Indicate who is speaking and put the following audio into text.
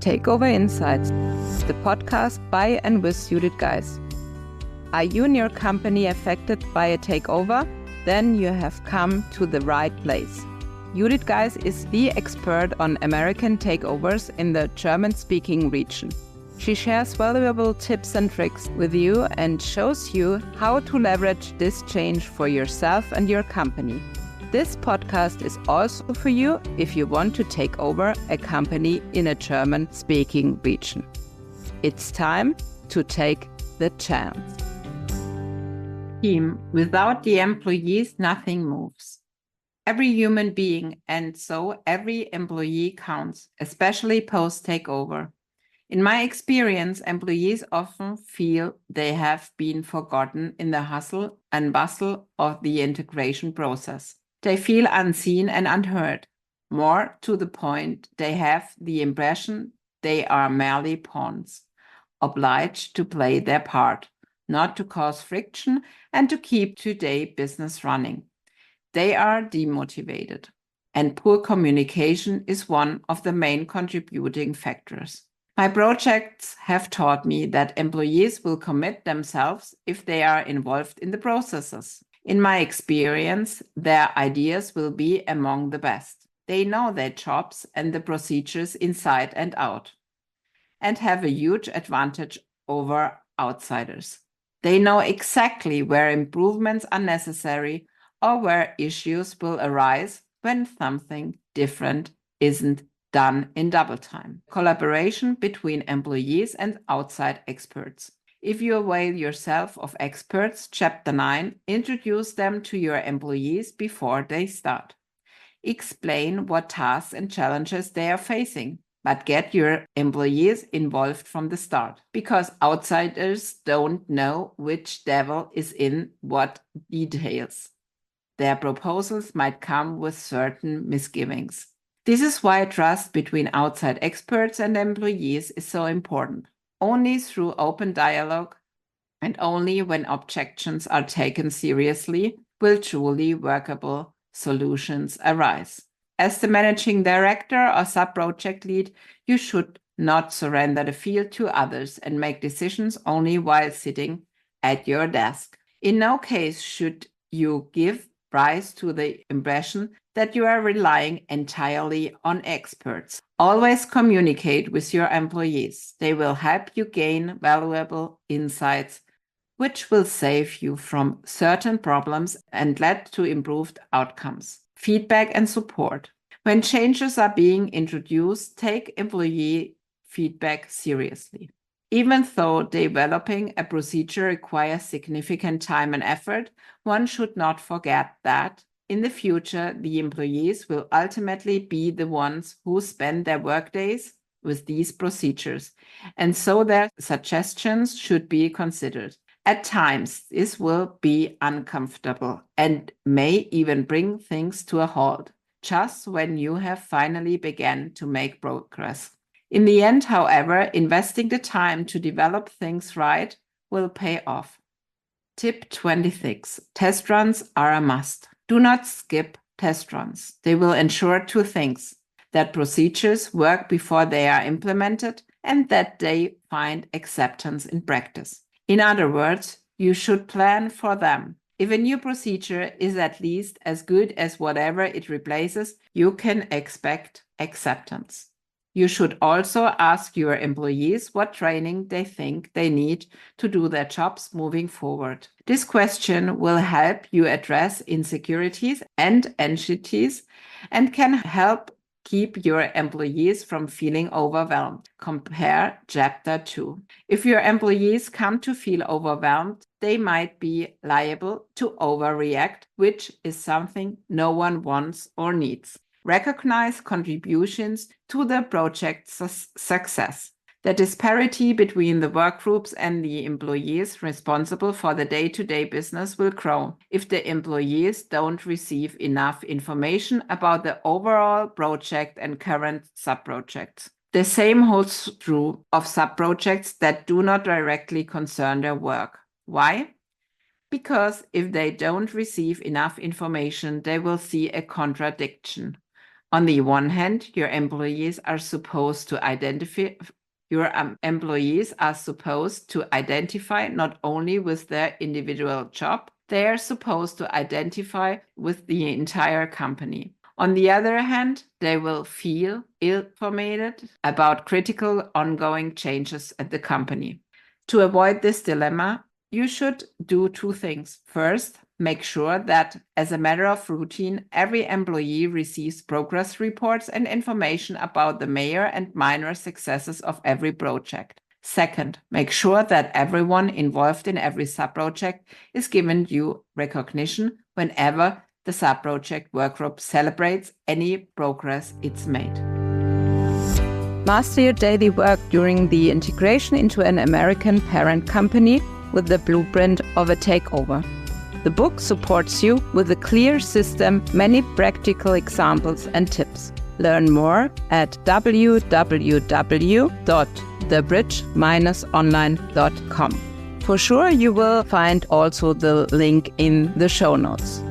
Speaker 1: Takeover Insights, the podcast by and with Judith Guys. Are you and your company affected by a takeover? Then you have come to the right place. Judith Guys is the expert on American takeovers in the German-speaking region. She shares valuable tips and tricks with you and shows you how to leverage this change for yourself and your company. This podcast is also for you if you want to take over a company in a German-speaking region. It's time to take the chance.
Speaker 2: Team. Without the employees, nothing moves. Every human being, and so every employee counts, especially post-takeover. In my experience, employees often feel they have been forgotten in the hustle and bustle of the integration process. They feel unseen and unheard. More to the point, they have the impression they are merely pawns, obliged to play their part, not to cause friction and to keep today business running. They are demotivated, and poor communication is one of the main contributing factors. My projects have taught me that employees will commit themselves if they are involved in the processes. In my experience, their ideas will be among the best. They know their jobs and the procedures inside and out, and have a huge advantage over outsiders. They know exactly where improvements are necessary or where issues will arise when something different isn't done in double time. Collaboration between employees and outside experts. If you avail yourself of experts, Chapter 9, introduce them to your employees before they start. Explain what tasks and challenges they are facing, but get your employees involved from the start, because outsiders don't know which devil is in what details. Their proposals might come with certain misgivings. This is why trust between outside experts and employees is so important. Only through open dialogue and only when objections are taken seriously will truly workable solutions arise. As the managing director or sub-project lead, you should not surrender the field to others and make decisions only while sitting at your desk. In no case should you give rise to the impression that you are relying entirely on experts. Always communicate with your employees. They will help you gain valuable insights, which will save you from certain problems and lead to improved outcomes. Feedback and support. When changes are being introduced, take employee feedback seriously. Even though developing a procedure requires significant time and effort, one should not forget that in the future, the employees will ultimately be the ones who spend their workdays with these procedures, and so their suggestions should be considered. At times, this will be uncomfortable and may even bring things to a halt, just when you have finally begun to make progress. In the end, however, investing the time to develop things right will pay off. Tip 26. Test runs are a must. Do not skip test runs. They will ensure two things: that procedures work before they are implemented and that they find acceptance in practice. In other words, you should plan for them. If a new procedure is at least as good as whatever it replaces, you can expect acceptance. You should also ask your employees what training they think they need to do their jobs moving forward. This question will help you address insecurities and anxieties and can help keep your employees from feeling overwhelmed. Compare Chapter 2. If your employees come to feel overwhelmed, they might be liable to overreact, which is something no one wants or needs. Recognize contributions to the project's success. The disparity between the work groups and the employees responsible for the day-to-day business will grow if the employees don't receive enough information about the overall project and current sub-projects. The same holds true of sub-projects that do not directly concern their work. Why? Because if they don't receive enough information, they will see a contradiction. On the one hand, your employees are supposed to identify not only with their individual job, they are supposed to identify with the entire company. On the other hand, they will feel ill-informed about critical ongoing changes at the company. To avoid this dilemma, you should do two things. First, make sure that, as a matter of routine, every employee receives progress reports and information about the major and minor successes of every project. Second, make sure that everyone involved in every sub-project is given due recognition whenever the sub-project workgroup celebrates any progress it's made.
Speaker 1: Master your daily work during the integration into an American parent company with the blueprint of a takeover. The book supports you with a clear system, many practical examples and tips. Learn more at www.thebridge-online.com. For sure, you will find also the link in the show notes.